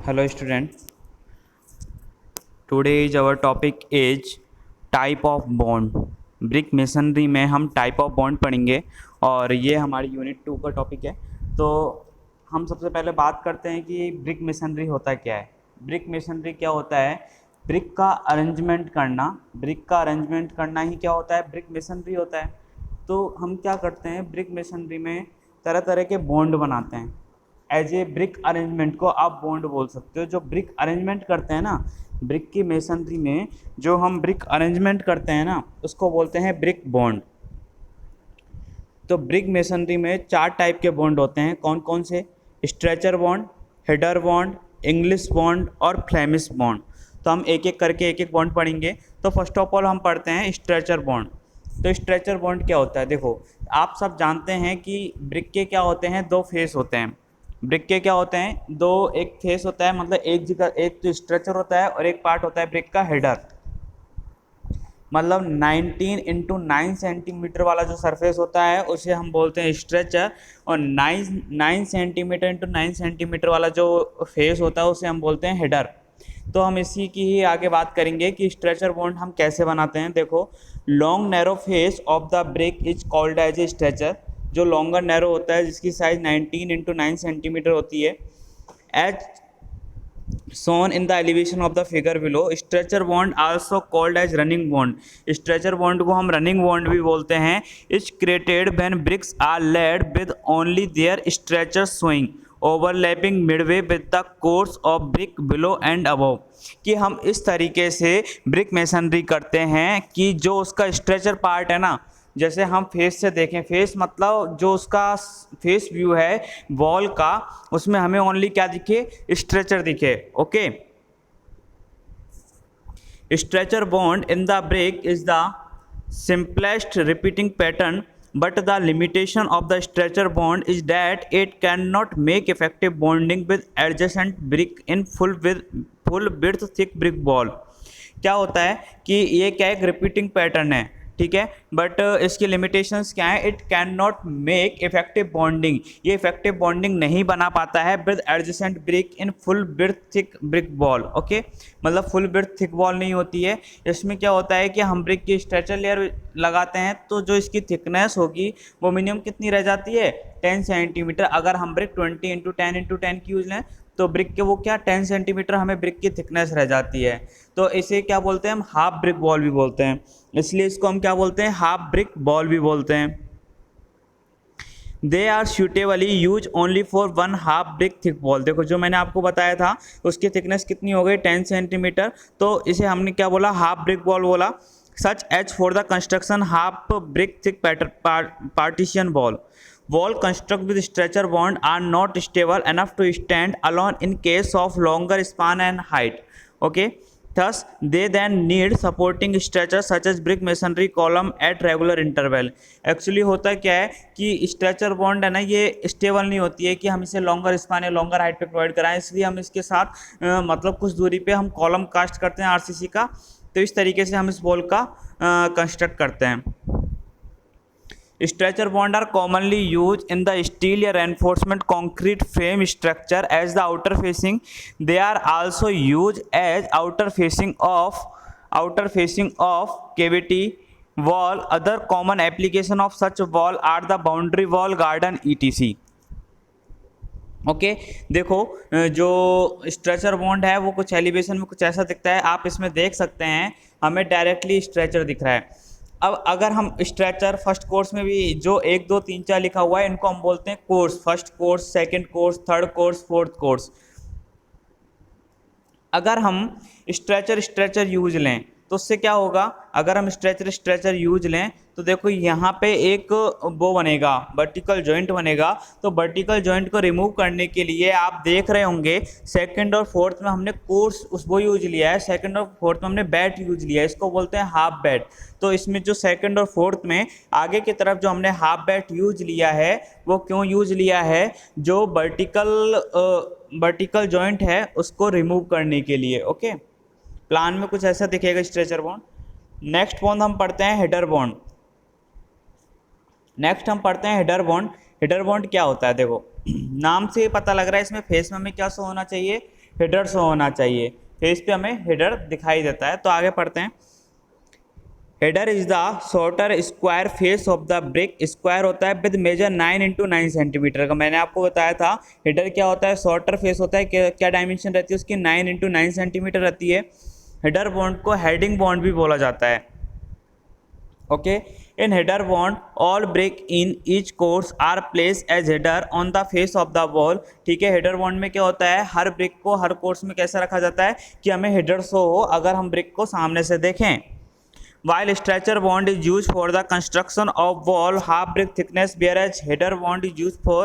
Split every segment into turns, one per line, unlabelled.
Hello student, today is our topic is type of bond. Brick masonry में हम type of bond पढ़ेंगे और ये हमारी यूनिट 2 का टॉपिक है। तो हम सबसे पहले बात करते हैं कि ब्रिक मेसनरी होता क्या है। ब्रिक मेसनरी क्या होता है? ब्रिक का अरेंजमेंट करना। ब्रिक का अरेंजमेंट करना ही क्या होता है? ब्रिक मेसनरी होता है। तो हम क्या करते हैं ब्रिक मेसनरी में? तरह तरह के बॉन्ड बनाते हैं। एज ए ब्रिक अरेंजमेंट को आप बॉन्ड बोल सकते हो। जो ब्रिक अरेंजमेंट करते हैं ना, ब्रिक की मेसनरी में जो हम ब्रिक अरेंजमेंट करते हैं ना, उसको बोलते हैं ब्रिक बॉन्ड। तो ब्रिक मेसनरी में 4 टाइप के बॉन्ड होते हैं। कौन कौन से? Stretcher bond, header bond, English bond और फ्लेमिश बॉन्ड। तो हम एक एक करके एक एक बॉन्ड पढ़ेंगे। तो फर्स्ट ऑफ ऑल हम पढ़ते हैं स्ट्रेचर बॉन्ड। तो स्ट्रेचर बॉन्ड क्या होता है? देखो, आप सब जानते हैं कि ब्रिक के क्या होते हैं, 2 फेस होते हैं। ब्रिक के क्या होते हैं? 2, एक फेस होता है, मतलब एक जगह एक तो स्ट्रेचर होता है और एक पार्ट होता है ब्रिक का हेडर। मतलब 19 इंटू 9 सेंटीमीटर वाला जो सरफेस होता है उसे हम बोलते हैं स्ट्रेचर, और 9 सेंटीमीटर इंटू 9 सेंटीमीटर वाला जो फेस होता है उसे हम बोलते हैं हेडर। तो हम इसी की ही आगे बात करेंगे कि स्ट्रेचर बॉन्ड हम कैसे बनाते हैं। देखो, long narrow face of the brick is called as a stretcher. जो लॉन्गर नैरो होता है जिसकी साइज 19 इंटू 9 सेंटीमीटर होती है, as shown in the elevation of the figure below. Stretcher bond also called as running bond. Stretcher bond को हम running bond भी बोलते हैं। It's created when bricks are laid with only their stretchers showing, overlapping midway with the course of brick below and above। कि हम इस तरीके से ब्रिक मेसनरी करते हैं कि जो उसका स्ट्रेचर पार्ट है ना, जैसे हम फेस से देखें, फेस मतलब जो उसका फेस व्यू है वॉल का, उसमें हमें ओनली क्या दिखे? स्ट्रेचर दिखे। Okay, stretcher bond in the brick is the simplest repeating pattern, but the limitation of the stretcher bond is that it cannot make effective bonding with adjacent brick in full width thick brick wall। क्या होता है कि ये क्या एक repeating pattern है, ठीक है, बट इसकी लिमिटेशंस क्या है? It can not make effective bonding. ये इफेक्टिव बॉन्डिंग नहीं बना पाता है with adjacent brick in full birth thick brick wall. Okay, मतलब फुल बिर्थ थिक वॉल नहीं होती है। इसमें क्या होता है कि हम ब्रिक की स्ट्रेचर लेयर लगाते हैं तो जो इसकी थिकनेस होगी वो मिनिमम कितनी रह जाती है? 10 सेंटीमीटर। अगर हम ब्रिक 20 इंटू 10 इंटू 10 की यूज लें तो ब्रिक के वो क्या 10 सेंटीमीटर हमें ब्रिक की थिकनेस रह जाती है। तो इसे क्या बोलते हैं? हम हाफ ब्रिक वॉल भी बोलते हैं। इसलिए इसको हम क्या बोलते हैं? हाफ ब्रिक वॉल भी बोलते हैं। They are suitably use only for 1 half brick thick wall. देखो, जो मैंने आपको बताया था उसकी थिकनेस कितनी हो गई? 10 सेंटीमीटर। तो इसे हमने क्या बोला? हाफ ब्रिक वॉल बोला। Such as for the construction half brick thick partition wall. Wall construct with stretcher bond are not stable enough to stand alone in case of longer span and height. Okay, thus they then need supporting structures such as brick masonry column at regular interval। Actually होता क्या है कि stretcher bond है ना, ये stable नहीं होती है कि हम इसे लॉन्गर स्पान या लॉन्गर हाइट पे प्रोवाइड कराएं, इसलिए हम इसके साथ मतलब कुछ दूरी पे हम कॉलम कास्ट करते हैं आरसीसी का। तो इस तरीके से हम इस वॉल का कंस्ट्रक्ट करते हैं। Stretcher bond are commonly used in the steel or reinforcement concrete frame structure as the outer facing. They are also used as outer facing of cavity wall. Other common application of such wall are the boundary wall, garden, etc. Okay, देखो, जो stretcher bond है वो कुछ elevation में कुछ ऐसा दिखता है। आप इसमें देख सकते हैं हमें डायरेक्टली स्ट्रेचर दिख रहा है। अब अगर हम स्ट्रेचर फर्स्ट कोर्स में भी जो 1 2 3 4 लिखा हुआ है, इनको हम बोलते हैं course. First course, second course, third course, fourth course. अगर हम स्ट्रेचर यूज लें तो उससे क्या होगा? अगर हम स्ट्रेचर यूज लें तो देखो यहाँ पे एक वो बनेगा, वर्टिकल जॉइंट बनेगा। तो वर्टिकल जॉइंट को रिमूव करने के लिए आप देख रहे होंगे सेकंड और फोर्थ में हमने कोर्स वो यूज लिया है, सेकंड और फोर्थ में हमने बैट यूज लिया है। इसको बोलते हैं हाफ बैट। तो इसमें जो सेकंड और फोर्थ में आगे की तरफ जो हमने हाफ बैट यूज लिया है वो क्यों यूज लिया है? जो वर्टिकल जॉइंट है उसको रिमूव करने के लिए। ओके, प्लान में कुछ ऐसा दिखेगा स्ट्रेचर बॉन्ड। नेक्स्ट बॉन्ड हम पढ़ते हैं हेडर बॉन्ड। हेडर बॉन्ड क्या होता है? देखो, नाम से पता लग रहा है इसमें फेस में हमें क्या शो होना चाहिए? हेडर शो होना चाहिए, फेस पे हमें हेडर दिखाई देता है। तो आगे पढ़ते हैं। Header is the shorter square face of the brick. Square होता है विद मेजर 9 × 9 सेंटीमीटर का। मैंने आपको बताया था हेडर क्या होता है, शॉर्टर फेस होता है, क्या डायमेंशन रहती है उसकी, 9 × 9 सेंटीमीटर रहती है। हेडर बॉन्ड को हेडिंग बॉन्ड भी बोला जाता है। Okay, in header bond all brick in each course are place as header on the face of the wall. ठीक है, हेडर बॉन्ड में क्या होता है, हर ब्रिक को हर कोर्स में कैसे रखा जाता है कि हमें हेडर शो हो अगर हम ब्रिक को सामने से देखें। While stretcher bond is used for the construction of wall half brick thickness, whereas header bond is used for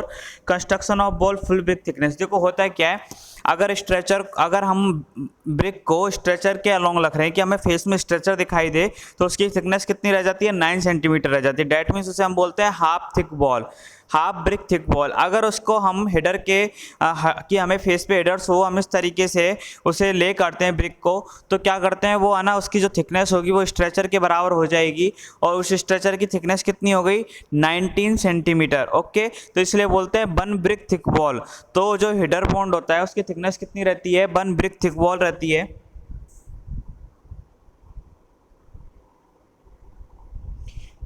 construction of wall full brick thickness। देखो होता है क्या है, अगर हम ब्रिक को स्ट्रेचर के अलोंग रख रहे हैं कि हमें फेस में स्ट्रेचर दिखाई दे, तो उसकी थिकनेस कितनी रह जाती है, 9 सेंटीमीटर रह जाती है। डैट मीन्स उसे हम बोलते हैं half thick wall, half brick thick wall. अगर उसको हम हेडर के कि हमें फेस पे हेडर्स हो, हम इस तरीके से उसे ले करते हैं ब्रिक को, तो क्या करते हैं वो है ना, उसकी जो थिकनेस होगी वो स्ट्रेचर के बराबर हो जाएगी, और उस स्ट्रेचर की थिकनेस कितनी हो गई, 19 सेंटीमीटर। ओके, तो इसलिए बोलते हैं 1 ब्रिक थिक वॉल। तो जो हेडर बॉन्ड होता है उसकी थिकनेस कितनी रहती है, 1 ब्रिक थिक वॉल रहती है।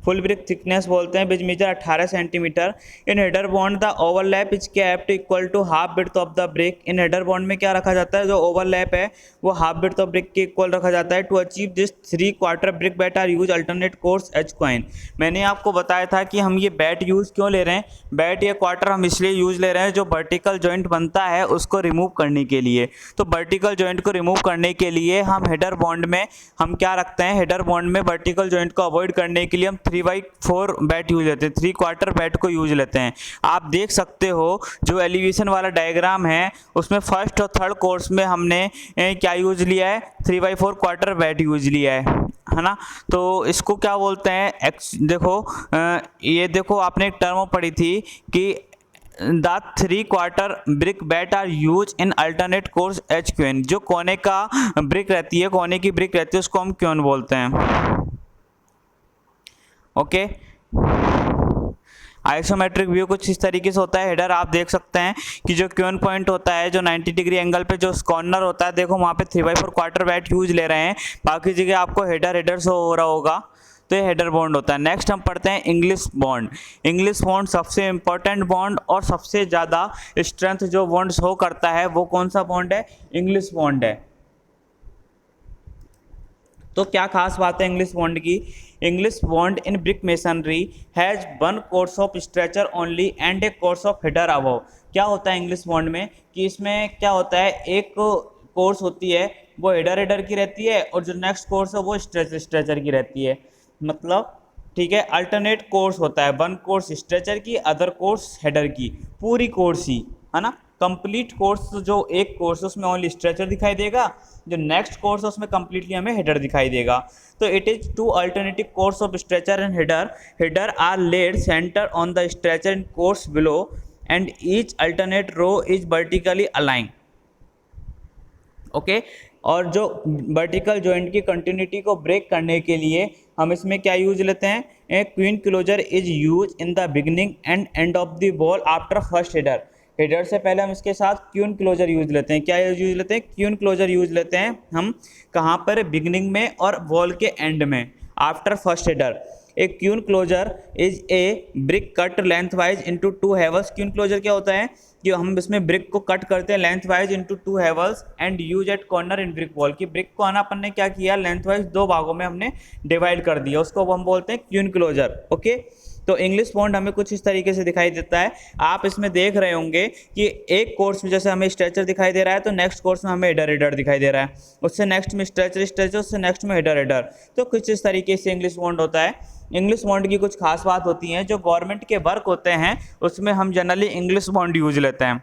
फुल ब्रिक थिकनेस बोलते हैं which measure 18 centimetre. In header bond the overlap is kept equal to half breadth of the brick. In header bond में क्या रखा जाता है, जो ओवरलैप है वो हाफ बिड्थ ऑफ ब्रिक के इक्वल रखा जाता है। To achieve this 3/4 brick bat are used alternate course each quoin. मैंने आपको बताया था कि हम ये बैट यूज़ क्यों ले रहे हैं, बैट या क्वार्टर हम इसलिए यूज़ ले रहे हैं जो वर्टिकल जॉइंट बनता है उसको रिमूव करने के लिए। तो वर्टिकल जॉइंट को रिमूव करने के लिए हम हेडर बॉन्ड में हम क्या रखते हैं, हेडर बॉन्ड में वर्टिकल जॉइंट को अवॉइड करने के लिए हम 3/4 बैट यूज लेते हैं, 3/4 बैट को यूज लेते हैं। आप देख सकते हो जो एलिवेशन वाला डायग्राम है उसमें फर्स्ट और थर्ड कोर्स में हमने क्या यूज लिया है, 3/4 क्वार्टर बैट यूज लिया है ना। तो इसको क्या बोलते हैं, देखो ये देखो आपने एक टर्म पढ़ी थी कि the 3/4 brick bat are use in alternate course each queen. जो कोने का ब्रिक रहती है, कोने की ब्रिक रहती है उसको हम क्यूएन बोलते हैं। ओके, आइसोमेट्रिक व्यू कुछ इस तरीके से होता है। हेडर आप देख सकते हैं कि जो क्यून पॉइंट होता है, जो 90 डिग्री एंगल पे जो कॉर्नर होता है, देखो वहाँ पे 3/4 क्वार्टर बैट यूज ले रहे हैं, बाकी जगह आपको हेडर शो हो रहा होगा। तो ये हेडर बॉन्ड होता है। नेक्स्ट हम पढ़ते हैं इंग्लिश बॉन्ड। इंग्लिश बॉन्ड सबसे इंपॉर्टेंट बॉन्ड और सबसे ज़्यादा स्ट्रेंथ जो बॉन्ड शो करता है वो कौन सा बॉन्ड है, इंग्लिश बॉन्ड है। तो क्या खास बात है इंग्लिश बॉन्ड की, English bond in brick masonry has 1 course of stretcher only and A course of header above. क्या होता है इंग्लिश बॉन्ड में कि इसमें क्या होता है, एक कोर्स होती है वो हेडर की रहती है, और जो नेक्स्ट कोर्स है वो स्ट्रेचर की रहती है। मतलब ठीक है, अल्टरनेट कोर्स होता है, 1 कोर्स स्ट्रेचर की, अदर कोर्स हेडर की, पूरी कोर्स ही है ना। कंप्लीट कोर्स जो एक कोर्स है उसमें ओनली स्ट्रेचर दिखाई देगा, जो नेक्स्ट कोर्स है उसमें कंप्लीटली हमें हेडर दिखाई देगा। तो it is 2 alternative course of stretcher and header. Header are laid centre on the stretcher in course below and each alternate row is vertically align. Okay, और जो वर्टिकल जॉइंट की continuity को break करने के लिए हम इसमें क्या यूज लेते हैं, a queen closer is use in the beginning and end of the wall after first header. Header से पहले हम इसके साथ क्यून क्लोजर यूज लेते हैं। क्या यूज लेते हैं, क्यून क्लोजर यूज लेते हैं हम कहाँ पर, बिगनिंग में और बॉल के एंड में, after first header. A queen closer is a brick cut lengthwise into 2 halves. Queen closer क्या होता है कि हम इसमें ब्रिक को कट करते हैं lengthwise into 2 halves and use at corner in brick wall. की ब्रिक को आना अपन ने क्या किया, लेंथ वाइज 2 भागों में हमने डिवाइड कर दिया, उसको हम बोलते हैं क्यून क्लोजर। ओके, तो इंग्लिश बॉन्ड हमें कुछ इस तरीके से दिखाई देता है। आप इसमें देख रहे होंगे कि एक कोर्स में जैसे हमें स्ट्रेचर दिखाई दे रहा है, तो नेक्स्ट कोर्स में हमें हेडर दिखाई दे रहा है, उससे नेक्स्ट में स्ट्रेचर, उससे नेक्स्ट में हेडर। तो कुछ इस तरीके से इंग्लिश बॉन्ड होता है। इंग्लिश बॉन्ड की कुछ खास बात होती हैं, जो गवर्नमेंट के वर्क होते हैं उसमें हम जनरली इंग्लिश बॉन्ड यूज लेते हैं।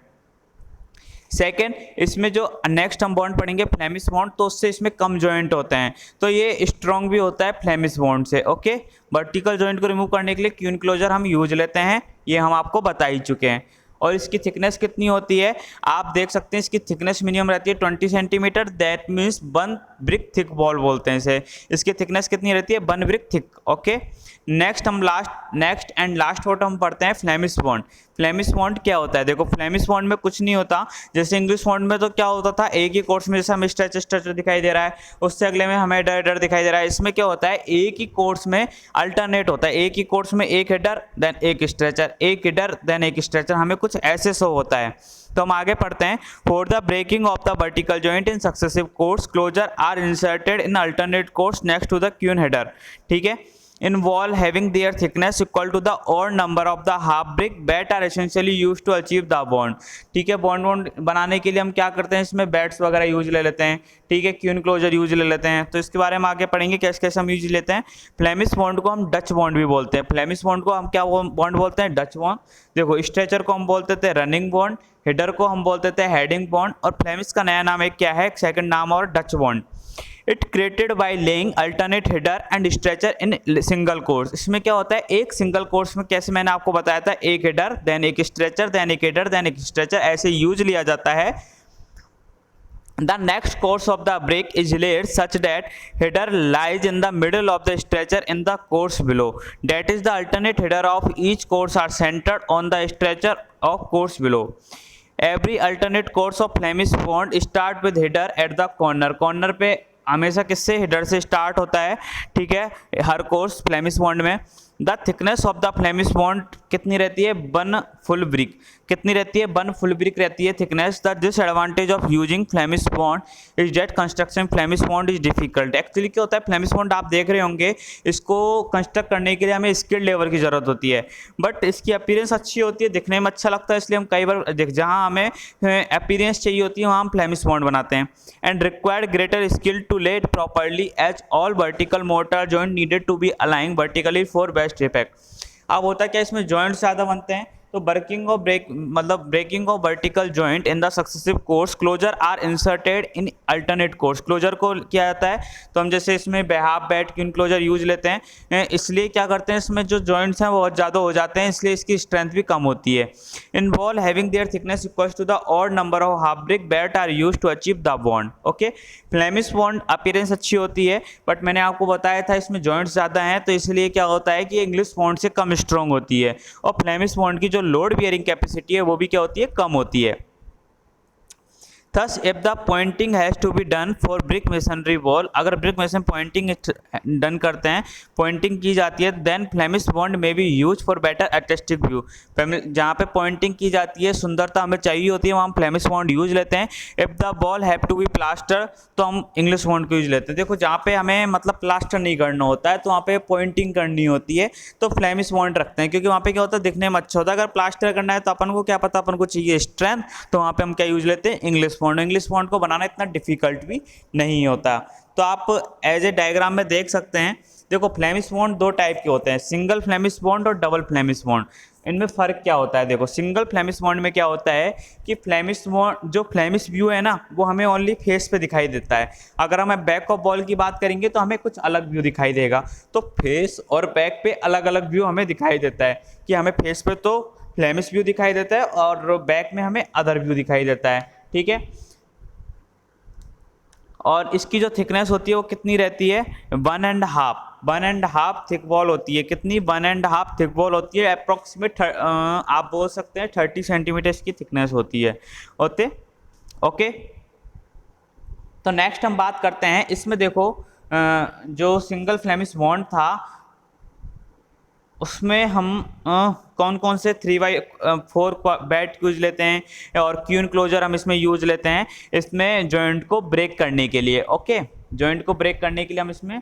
सेकेंड, इसमें जो नेक्स्ट हम बॉन्ड पढ़ेंगे फ्लेमिश बॉन्ड, तो उससे इसमें कम जॉइंट होते हैं, तो ये स्ट्रॉन्ग भी होता है फ्लेमिश बॉन्ड से। ओके, वर्टिकल जॉइंट को रिमूव करने के लिए क्यून क्लोजर हम यूज लेते हैं, ये हम आपको बता ही चुके हैं। और इसकी थिकनेस कितनी होती है, आप देख सकते हैं इसकी थिकनेस मिनिमम रहती है 20 centimetre. That means 1 brick thick ball बोलते हैं इसे। इसकी थिकनेस कितनी रहती है, 1 brick thick. Okay, next and last vote हम पढ़ते हैं फ्लेमिश बॉन्ड। फ्लेमिश बॉन्ड क्या होता है? देखो फ्लेमिश बॉन्ड में कुछ नहीं होता, जैसे इंग्लिश बॉन्ड में तो क्या होता था, एक ही कोर्स में जैसे हमें स्ट्रक्चर दिखाई दे रहा है, उससे अगले में हमें हेडर दिखाई दे रहा है। इसमें क्या होता है, एक ही कोर्स में अल्टरनेट होता है, एक ही कोर्स में एक हेडर देन एक स्ट्रेचर, एक हेडर देन एक स्ट्रेचर, हमें कुछ ऐसे शो होता है। तो हम आगे पढ़ते हैं। For the breaking of the vertical joint in successive course, closer are inserted in alternate course next to the queen header. ठीक है, involve having their thickness equal to the odd number of the half brick that are essentially used to achieve the bond। ठीक है, bond बनाने के लिए हम क्या करते हैं, इसमें बैट्स वगैरह यूज ले लेते हैं। ठीक है, क्यून क्लोजर यूज ले लेते हैं। तो इसके बारे में आगे पढ़ेंगे कैसे कैसे हम यूज लेते हैं। फ्लेमिश बॉन्ड को हम डच बॉन्ड भी बोलते हैं। फ्लेमिश बॉन्ड को हम क्या बॉन्ड बोलते हैं, डच बॉन्ड। देखो स्ट्रेचर को हम बोलते थे रनिंग बॉन्ड, हेडर को हम बोलते थे हेडिंग बॉन्ड, और फ्लेमिश का नया नाम एक क्या है, एक सेकंड नाम और Dutch bond. It created by laying alternate header and stretcher in single course. इसमें क्या होता है, एक सिंगल कोर्स में कैसे मैंने आपको बताया था, एक हेडर देन एक स्ट्रेचर देन एक हेडर देन एक स्ट्रेचर, ऐसे यूज लिया जाता है। The next course of the brick is laid such that header lies in the middle of the stretcher in the course below. That is, the alternate header of each course are centered on the stretcher of course below. Every alternate course of Flemish bond start with header at the corner. Corner पे हमेशा किससे, header से start होता है। ठीक है, हर course Flemish bond में। The thickness of the Flemish bond कितनी रहती है, 1 फुल ब्रिक। कितनी रहती है, 1 फुल ब्रिक रहती है thickness. The disadvantage of using Flemish bond is that construction Flemish bond is difficult. Actually क्या होता है, फ्लेमिश बॉन्ड आप देख रहे होंगे, इसको कंस्ट्रक्ट करने के लिए हमें स्किल्ड लेबर की जरूरत होती है, बट इसकी अपीयरेंस अच्छी होती है, दिखने में अच्छा लगता है, इसलिए हम कई बार जहाँ हमें अपीयरेंस चाहिए होती है वहाँ हम फ्लेमिश बॉन्ड बनाते हैं। And required greater skill to lay it properly as all vertical mortar joint needed to be aligned vertically for best effect। अब होता क्या, इसमें जॉइंट ज़्यादा बनते हैं, तो breaking of breaking of vertical joint in the successive course, closer are inserted in alternate course. Closer को किया जाता है, तो हम जैसे इसमें half bat queen closer use लेते हैं, इसलिए क्या करते हैं, इसमें जो जॉइंट्स हैं वो बहुत ज़्यादा हो जाते हैं, इसलिए इसकी स्ट्रेंथ भी कम होती है। Involve having their thickness equals to the odd number of half brick bat are use to achieve the bond. Okay, Flemish bond appearance अच्छी होती है, बट मैंने आपको बताया था इसमें जॉइंट्स ज़्यादा हैं, तो इसलिए क्या होता है कि इंग्लिश बॉन्ड से कम स्ट्रॉन्ग होती है, और फ्लेमिश बॉन्ड की जो लोड बियरिंग कैपेसिटी है वो भी क्या होती है, कम होती है। Thus, if the pointing has to be done for brick masonry wall, अगर brick mason pointing डन करते हैं, pointing की जाती है, then Flemish bond may be used for better artistic view। जहाँ पे pointing की जाती है, सुंदरता हमें चाहिए होती है, वहाँ हम Flemish bond यूज लेते हैं। If the wall have to be plaster, तो हम English bond को यूज लेते हैं। देखो जहाँ पे हमें मतलब प्लास्टर नहीं करना होता है, तो वहाँ पे pointing करनी होती है, तो Flemish bond रखते हैं, क्योंकि वहाँ पे क्या होता है, दिखने में अच्छा होता है। अगर प्लास्टर करना है तो अपन को क्या पता, अपन को चाहिए स्ट्रेंथ, तो वहाँ पे हम क्या यूज लेते हैं, इंग्लिश बॉन्ड। इंग्लिश बॉन्ड को बनाना इतना डिफिकल्ट भी नहीं होता। तो आप एज ए डायग्राम में देख सकते हैं। देखो फ्लेमिश बॉन्ड 2 टाइप के होते हैं, सिंगल फ्लेमिश बॉन्ड और डबल फ्लेमिश बॉन्ड। इनमें फ़र्क क्या होता है, देखो सिंगल फ्लेमिश बॉन्ड में क्या होता है कि फ्लेमिश बॉन्ड जो फ्लेमिश व्यू है ना, वो हमें ओनली फेस पे दिखाई देता है। अगर हमें बैक ऑफ बॉल की बात करेंगे तो हमें कुछ अलग व्यू दिखाई देगा। तो फेस और बैक पे अलग अलग व्यू हमें दिखाई देता है, कि हमें फेस पे तो फ्लेमिश व्यू दिखाई देता है और बैक में हमें अदर व्यू दिखाई देता है। ठीक है, और इसकी जो थिकनेस होती है वो कितनी रहती है, 1.5 थिक वॉल होती है। कितनी, 1.5 थिक वॉल होती है। अप्रॉक्सीमेट आप बोल सकते हैं 30 सेंटीमीटर की थिकनेस होती है। ओके, तो नेक्स्ट हम बात करते हैं, इसमें देखो जो सिंगल फ्लेमिश बॉन्ड था उसमें हम कौन कौन से 3x4 बैट यूज लेते हैं, और क्यून क्लोजर हम इसमें यूज लेते हैं, इसमें जॉइंट को ब्रेक करने के लिए। ओके, जॉइंट को ब्रेक करने के लिए हम इसमें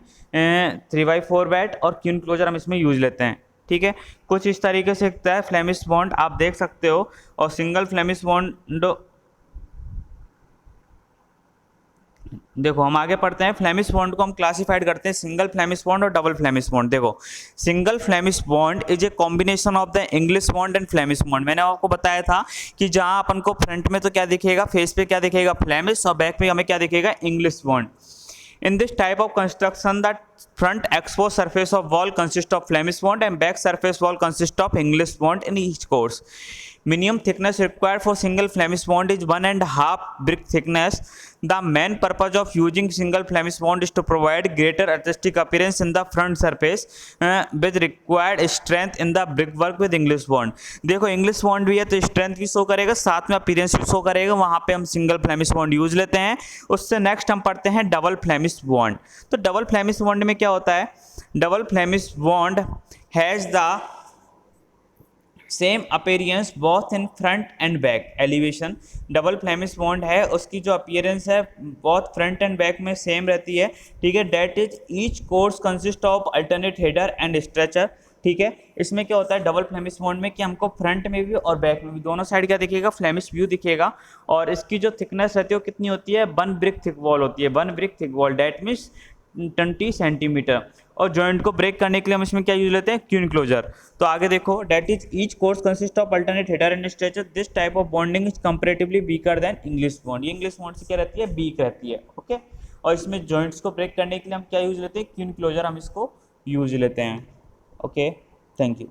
3x4 बैट और क्यून क्लोजर हम इसमें यूज लेते हैं। ठीक है, कुछ इस तरीके से दिखता है फ्लेमिश बॉन्ड, आप देख सकते हो। और सिंगल फ्लेमिश बॉन्ड, देखो हम आगे पढ़ते हैं। फ्लेमिश बॉन्ड को हम क्लासिफाइड करते हैं सिंगल फ्लेमिश बॉन्ड और डबल फ्लेमिश बॉन्ड। देखो single Flemish bond is a combination of the English bond and Flemish bond. मैंने आपको बताया था कि जहां अपन को फ्रंट में तो क्या दिखेगा, फेस पे क्या दिखेगा, फ्लेमिश, और बैक पे हमें क्या दिखेगा, English bond. In this type of construction, the front exposed surface of wall consists of Flemish bond and back surface wall consists of English bond in each course. minimum thickness required for single Flemish bond is 1.5 brick thickness. The main purpose of using single Flemish bond is to provide greater artistic appearance in the front surface with required strength in the brickwork with English bond. देखो English bond भी है तो strength भी show करेगा, साथ में appearance भी show करेगा, वहाँ पे हम सिंगल फ्लेमिश बॉन्ड यूज लेते हैं। उससे नेक्स्ट हम पढ़ते हैं डबल फ्लेमिश बॉन्ड। तो डबल फ्लेमिश बॉन्ड में क्या होता है, double Flemish bond has the same appearance both in front and back elevation. Double Flemish bond है, उसकी जो अपीयरेंस है बोथ फ्रंट एंड बैक में सेम रहती है, ठीक है। That is each course consist of alternate header and stretcher, ठीक है। इसमें क्या होता है डबल फ्लेमिश बॉन्ड में कि हमको फ्रंट में भी और बैक में भी दोनों साइड क्या दिखेगा, फ्लेमिश व्यू दिखेगा। और इसकी जो थिकनेस रहती है वो कितनी होती है, 1 ब्रिक थिक वॉल होती है, 1 brick thick wall, that means 20 centimetre. और जॉइंट को ब्रेक करने के लिए हम इसमें क्या यूज लेते हैं, क्यू इनक्लोजर। तो आगे देखो, that is each course consist of alternate header and stretcher, this type of bonding is comparatively weaker than English bond. ये इंग्लिश बॉन्ड से क्या रहती है, वीक रहती है, ओके। और इसमें जॉइंट्स को ब्रेक करने के लिए हम क्या यूज लेते हैं, क्यू इनक्लोजर, हम इसको यूज लेते हैं, ओके। Thank you.